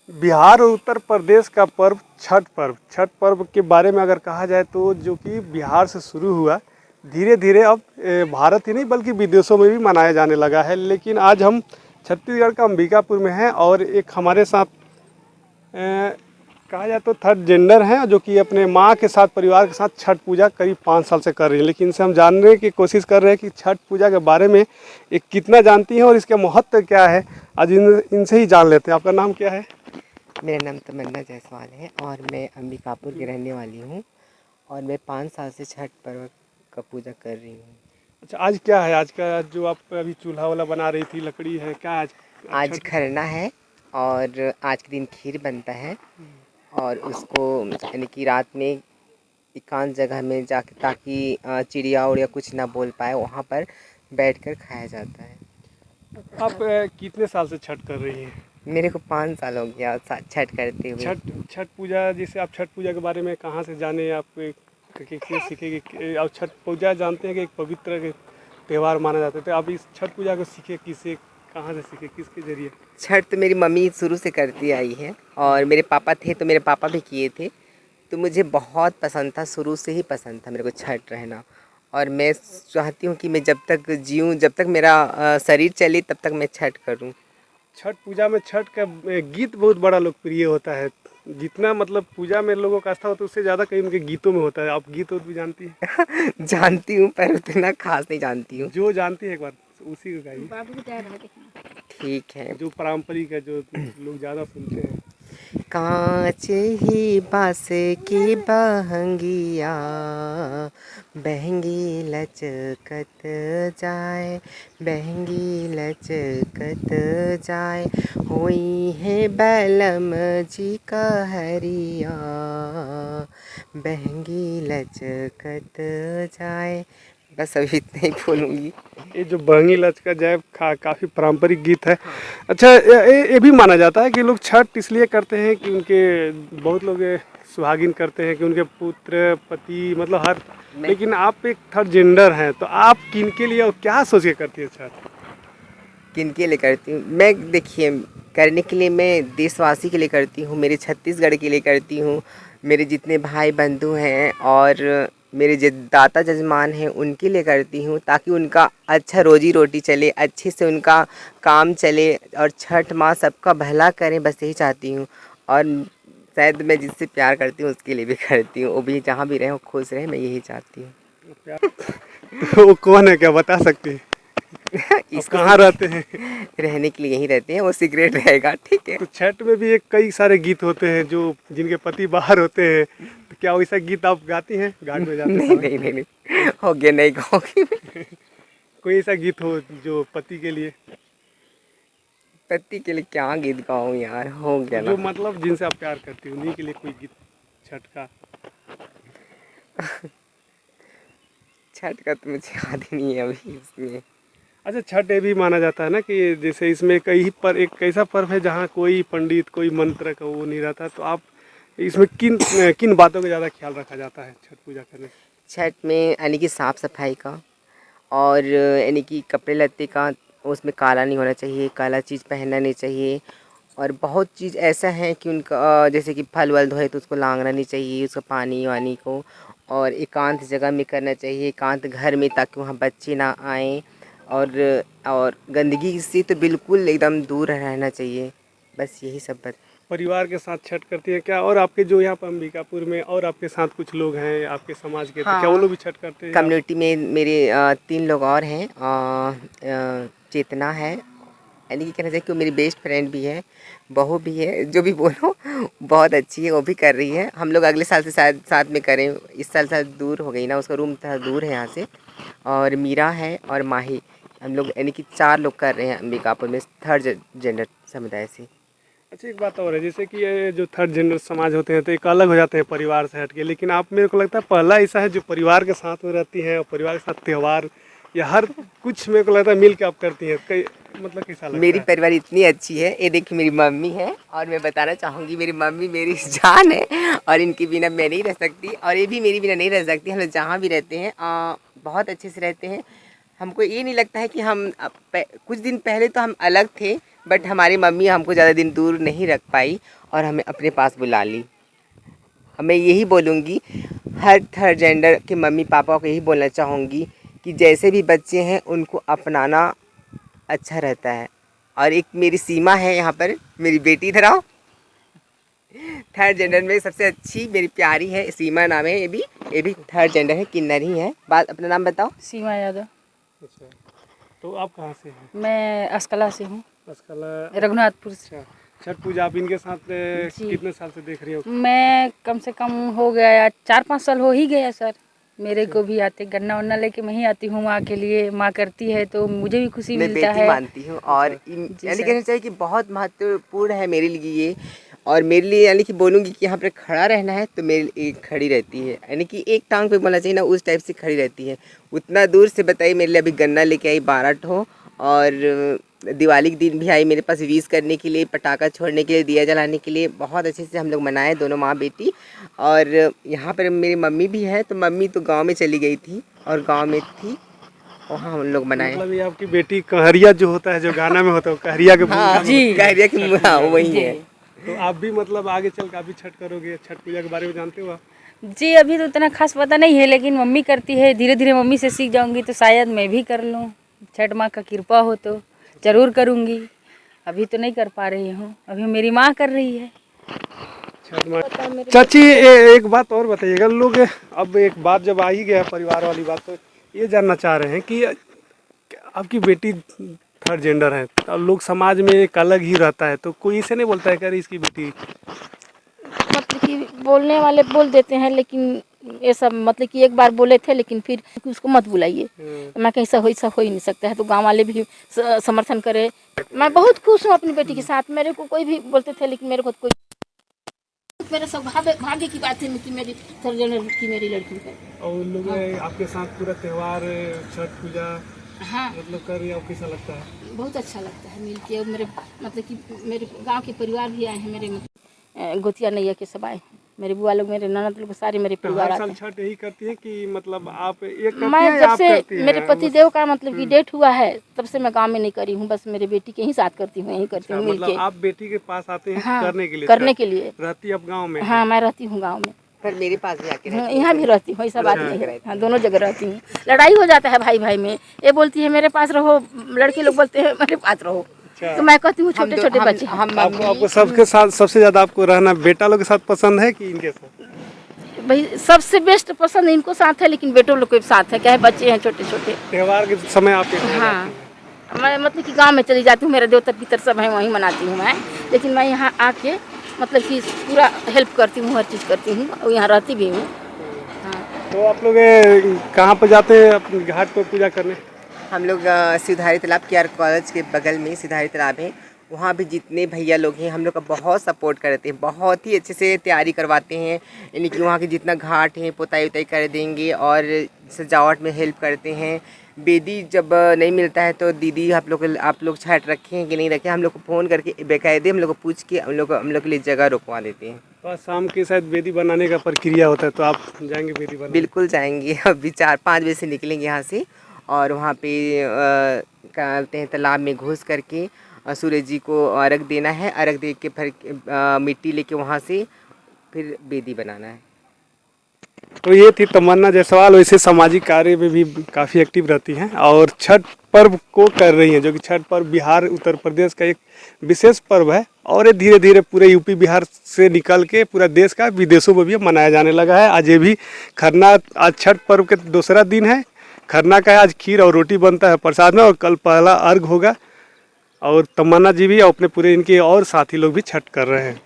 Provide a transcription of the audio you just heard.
बिहार और उत्तर प्रदेश का पर्व छठ पर्व के बारे में अगर कहा जाए तो जो कि बिहार से शुरू हुआ, धीरे धीरे अब भारत ही नहीं बल्कि विदेशों में भी मनाया जाने लगा है। लेकिन आज हम छत्तीसगढ़ का अंबिकापुर में हैं और एक हमारे साथ कहा जाए तो थर्ड जेंडर हैं जो कि अपने माँ के साथ परिवार के साथ छठ पूजा करीब 5 साल से कर रही हैं। लेकिन इनसे हम जानने की कोशिश कर रहे हैं कि छठ पूजा के बारे में एक कितना जानती हैं और इसका महत्व क्या है। आज इनसे ही जान लेते हैं। आपका नाम क्या है? मेरा नाम तमन्ना जायसवाल है और मैं अंबिकापुर की रहने वाली हूँ और मैं 5 साल से छठ पर्व का पूजा कर रही हूँ। अच्छा, आज क्या है? आज का जो आप अभी चूल्हा वाला बना रही थी, लकड़ी है क्या आज? आज खरना है और आज के दिन खीर बनता है और उसको यानी कि रात में एकांत जगह में जाके, ताकि चिड़िया उड़िया कुछ ना बोल पाए, वहाँ पर बैठकर खाया जाता है। आप कितने साल से छठ कर रही हैं? मेरे को 5 साल हो गया छठ करते हुए। छठ पूजा, जैसे आप छठ पूजा के बारे में कहाँ से जाने, आप किससे सीखे कि आप छठ पूजा जानते हैं कि एक पवित्र त्यौहार माना जाता है, तो आप इस छठ पूजा को सीखे किससे, कहाँ से सीखे, किसके जरिए? छठ तो मेरी मम्मी शुरू से करती आई है और मेरे पापा थे तो मेरे पापा भी किए थे, तो मुझे बहुत पसंद था, शुरू से ही पसंद था मेरे को छठ रहना। और मैं चाहती हूँ कि मैं जब तक जीऊँ, जब तक मेरा शरीर चले, तब तक मैं छठ करूँ। छठ पूजा में छठ का गीत बहुत बड़ा लोकप्रिय होता है। जितना मतलब पूजा में लोगों का आस्था होता है उससे ज़्यादा कहीं उनके गीतों में होता है। आप गीत भी जानती हैं? जानती हूँ पर उतना खास नहीं जानती हूँ। जो जानती है एक बार उसी को गाइए। ठीक है। जो पारंपरिक है, जो लोग ज़्यादा सुनते हैं। कांच ही बांस की बहंगिया, बहंगी लचकत जाए, बहंगी लचकत जाए, हुई है बैलम जी का हरिया, बहंगी लचकत जाए। बस अभी इतना ही बोलूँगी। ये जो बहंगी लचका जाए काफ़ी पारंपरिक गीत है। अच्छा, ये भी माना जाता है कि लोग छठ इसलिए करते हैं कि उनके, बहुत लोग सुहागिन करते हैं कि उनके पुत्र पति मतलब हर, लेकिन आप एक थर्ड जेंडर हैं, तो आप किन के लिए और क्या सोच के करती है छठ? किन के लिए करती हूँ मैं? देखिए, करने के लिए मैं देशवासी के लिए करती हूँ, मेरे छत्तीसगढ़ के लिए करती हूँ, मेरे जितने भाई बंधु हैं और मेरे जो दाता जजमान हैं उनके लिए करती हूँ, ताकि उनका अच्छा रोजी रोटी चले, अच्छे से उनका काम चले और छठ माँ सबका भला करें, बस यही चाहती हूँ। और शायद मैं जिससे प्यार करती हूँ उसके लिए भी करती हूँ, वो भी जहाँ भी रहे वो खुश रहे, मैं यही चाहती हूँ। तो वो कौन है, क्या बता सकती है? अब इसको कहाँ रहते हैं? रहने के लिए यहीं रहते हैं, वो सिगरेट रहेगा, ठीक है। तो छठ में भी एक कई सारे गीत होते हैं जो जिनके पति बाहर होते हैं, तो क्या वैसा गीत आप गाती हैं घाट में जाते नहीं समय? नहीं नहीं नहीं, हो गया, नहीं गाऊंगी। कोई ऐसा गीत हो जो पति के लिए, पति के लिए क्या गीत गाऊं यार, हो गया जो ना। मतलब जिनसे आप प्यार करती हो उन्हीं के लिए कोई गीत छठ का? छठ का तो मुझे याद ही नहीं है अभी इसमें। अच्छा, छठ ये भी माना जाता है ना कि जैसे इसमें कई पर एक ऐसा पर्व है जहाँ कोई पंडित कोई मंत्र का वो नहीं रहता, तो आप इसमें किन किन बातों का ज़्यादा ख्याल रखा जाता है छठ पूजा करने से? छठ में यानी कि साफ़ सफाई का और यानी कि कपड़े लत्ते का, उसमें काला नहीं होना चाहिए, काला चीज़ पहनना नहीं चाहिए। और बहुत चीज़ ऐसा है कि उनका जैसे कि फल वल धोए तो उसको लांगना नहीं चाहिए, उसको पानी वानी को, और एकांत जगह में करना चाहिए, एकांत घर में, ताकि वहाँ बच्चे ना आएँ। और गंदगी से तो बिल्कुल एकदम दूर रहना चाहिए। बस यही सब बात। परिवार के साथ छठ करती है क्या? और आपके जो यहाँ पर अंबिकापुर में और आपके साथ कुछ लोग हैं आपके समाज के, तो क्या वो हाँ, लोग भी छठ करते हैं? कम्युनिटी में मेरे 3 लोग और हैं। चेतना है, यानी कि कहना चाहिए कि वो मेरी बेस्ट फ्रेंड भी है, बहू भी है, जो भी बोलो बहुत अच्छी है, वो भी कर रही है। हम लोग अगले साल से शायद साथ में करें, इस साल शायद दूर हो गई ना, उसका रूम थोड़ा दूर है यहाँ से। और मीरा है और माही, हम लोग यानी कि 4 लोग कर रहे हैं अंबिकापुर में, थर्ड जेंडर समुदाय से। अच्छा, एक बात और है, जैसे कि ये जो थर्ड जेंडर समाज होते हैं तो एक अलग हो जाते हैं परिवार से हट के, लेकिन आप, मेरे को लगता है पहला ऐसा है जो परिवार के साथ में रहती हैं और परिवार के साथ त्यौहार या हर कुछ मेरे को लगता है मिल के आप करती हैं। कई मतलब कैसा लगता मेरी है? परिवार इतनी अच्छी है, ये देखिए मेरी मम्मी है, और मैं बताना चाहूँगी मेरी मम्मी मेरी जान है और इनके बिना मैं नहीं रह सकती, और ये भी मेरी बिना नहीं रह सकती। हम लोग जहाँ भी रहते हैं बहुत अच्छे से रहते हैं। हमको ये नहीं लगता है कि हम कुछ दिन पहले तो हम अलग थे, बट हमारी मम्मी हमको ज़्यादा दिन दूर नहीं रख पाई और हमें अपने पास बुला ली। मैं यही बोलूँगी हर थर्ड जेंडर के मम्मी पापा को यही बोलना चाहूँगी कि जैसे भी बच्चे हैं उनको अपनाना अच्छा रहता है। और एक मेरी सीमा है यहाँ पर, मेरी बेटी इधर आओ, थर्ड जेंडर में सबसे अच्छी मेरी प्यारी है, सीमा नाम है। ये भी थर्ड जेंडर है, किन्नर ही है। बात अपना नाम बताओ। सीमा यादव। अच्छा, तो आप कहाँ से हैं? मैं अस्कला से हूँ, अस्कला, रघुनाथपुर से। अच्छा। छठ पूजा आप इनके साथ जी। कितने साल से देख रही हो? मैं कम से कम हो गया 4-5 साल हो ही गया सर। मेरे को भी आते गन्ना वन्ना लेके मैं ही आती हूँ माँ के लिए। माँ करती है तो मुझे भी खुशी मैं मिलता बेटी है। मानती हूँ और जी यानी सर। कहना चाहिए कि बहुत महत्वपूर्ण है मेरे लिए ये। और मेरे लिए यानी कि बोलूँगी कि यहाँ पर खड़ा रहना है तो मेरे लिए खड़ी रहती है, यानी कि एक टांग पे बोलना चाहिए ना, उस टाइप से खड़ी रहती है। उतना दूर से बताइए मेरे लिए अभी गन्ना लेके आई 12 ठो, और दिवाली के दिन भी आई मेरे पास विश करने के लिए, पटाखा छोड़ने के लिए, दिया जलाने के लिए। बहुत अच्छे से हम लोग मनाए दोनों माँ बेटी। और यहाँ पर मेरी मम्मी भी है, तो मम्मी तो गांव में चली गई थी और गांव में थी, वहाँ हम लोग मनाए। मतलब ये आपकी बेटी कहरिया जो होता है, जो गाना में होता है, कहरिया के हाँ जी। कहरिया की, हाँ वही है। तो आप भी मतलब आगे चल के आप भी छठ करोगे? छठ पूजा के बारे में जानते हो आप? जी अभी तो उतना खास पता नहीं है, लेकिन मम्मी करती है। धीरे धीरे मम्मी से सीख जाऊंगी तो शायद मैं भी कर लूँ। छठ माँ का कृपा हो तो ज़रूर करूँगी। अभी तो नहीं कर पा रही हूँ, अभी मेरी माँ कर रही है। चाची एक बात और बताइएगा, लोग अब एक बात जब आ ही गया परिवार वाली बात, तो ये जानना चाह रहे हैं कि आपकी बेटी थर्ड जेंडर है, तो लोग समाज में एक अलग ही रहता है, तो कोई इसे नहीं बोलता है कि अरे इसकी बेटी? मतलब कि बोलने वाले बोल देते हैं, लेकिन ये सब मतलब कि एक बार बोले थे, लेकिन फिर उसको मत बुलाइए। मैं कहीं ऐसा हो ही नहीं सकता है, तो गांव वाले भी समर्थन करे। मैं बहुत खुश हूँ अपनी बेटी के साथ। मेरे को कोई भी बोलते थे, लेकिन मेरे को कोई, मेरे भाग्य की बात है कि मेरी थर्ड जेंडर की मेरी लड़की है। और लोग आपके साथ पूरा त्योहार छठ पूजा हाँ मतलब कर रही है, आपको कैसा लगता है? बहुत अच्छा लगता है मिल के। और मेरे मतलब कि मेरे गांव के परिवार भी आए हैं, मेरे गोतिया नैया के सब आए हैं, मेरे बुआ लोग, मेरे ननद लोग, सारे मेरे तो परिवार हर आते साल हैं। छठ यही करती है कि मतलब आप एक करती मैं हैं, जब आप से करती मेरे हैं? पति देव का मतलब कि डेट हुआ है, तब से मैं गांव में नहीं करी हूँ। बस मेरे बेटी के ही साथ करती हूँ, यही करती हूँ मिल मतलब के। आप बेटी के पास आते हैं हाँ, करने के लिए? करने छठ? के लिए रहती आप गांव में? हाँ, मैं रहती हूँ गांव में। पर मेरे पास भी आके रहती है। यहाँ भी रहती हूँ, ऐसा बात अच्छा। नहीं है। हाँ, दोनों जगह रहती हूँ। लड़ाई हो जाता है भाई भाई में, ये बोलती है मेरे पास रहो, लड़के लोग बोलते हैं मेरे पास रहो। तो मैं कहती हूँ छोटे छोटे बच्चे हैं। आपको सबके साथ सबसे ज्यादा आपको रहना बेटा लोग के साथ पसंद है कि इनके साथ? भाई सबसे बेस्ट पसंद इनको साथ है, लेकिन बेटों लोग के साथ है, क्या है, बच्चे हैं छोटे छोटे। त्योहार के समय आप हाँ, मैं मतलब कि गांव में चली जाती हूँ, मेरे देवता पितर सब हैं, वहीं मनाती हूँ मैं। लेकिन मैं यहाँ आके मतलब कि पूरा हेल्प करती हूँ, हर चीज़ करती हूँ, और यहाँ रहती भी हूँ। हाँ। तो आप लोग कहाँ पर जाते हैं अपने घाट पर पूजा करने? हम लोग सिधारी तालाब KR कॉलेज के बगल में सिधारी तालाब है, वहाँ भी जितने भैया लोग हैं हम लोग का बहुत सपोर्ट करते हैं, बहुत ही अच्छे से तैयारी करवाते हैं। यानी कि वहाँ के जितना घाट है पुताई उताई कर देंगे और सजावट में हेल्प करते हैं। बेदी जब नहीं मिलता है तो दीदी आप लोग छठ रखे हैं कि नहीं रखे, हम लोग को फ़ोन करके बेकायदे हम लोग को पूछ के हम लोग के लिए जगह रुकवा देते हैं। तो आज शाम के शायद बेदी बनाने का प्रक्रिया होता है, तो आप जाएंगे बेदी बनाने? बिल्कुल जाएंगे, अभी 4-5 बजे से निकलेंगे यहाँ से, और वहाँ पे क्या बोलते हैं, तालाब में घुस करके सूरज जी को अर्घ देना है। अर्घ दे के फिर मिट्टी लेके वहाँ से फिर बेदी बनाना है। तो ये थी तमन्ना जायसवाल, वैसे सामाजिक कार्य में भी काफ़ी एक्टिव रहती हैं और छठ पर्व को कर रही हैं, जो कि छठ पर्व बिहार उत्तर प्रदेश का एक विशेष पर्व है और ये धीरे धीरे पूरे यूपी बिहार से निकल के पूरा देश का विदेशों में भी मनाया जाने लगा है। आज ये भी खरना, आज छठ पर्व के दूसरा दिन है, खरना का है। आज खीर और रोटी बनता है प्रसाद में और कल पहला अर्घ होगा। और तमन्ना जी भी और अपने पूरे इनके और साथी लोग भी छठ कर रहे हैं।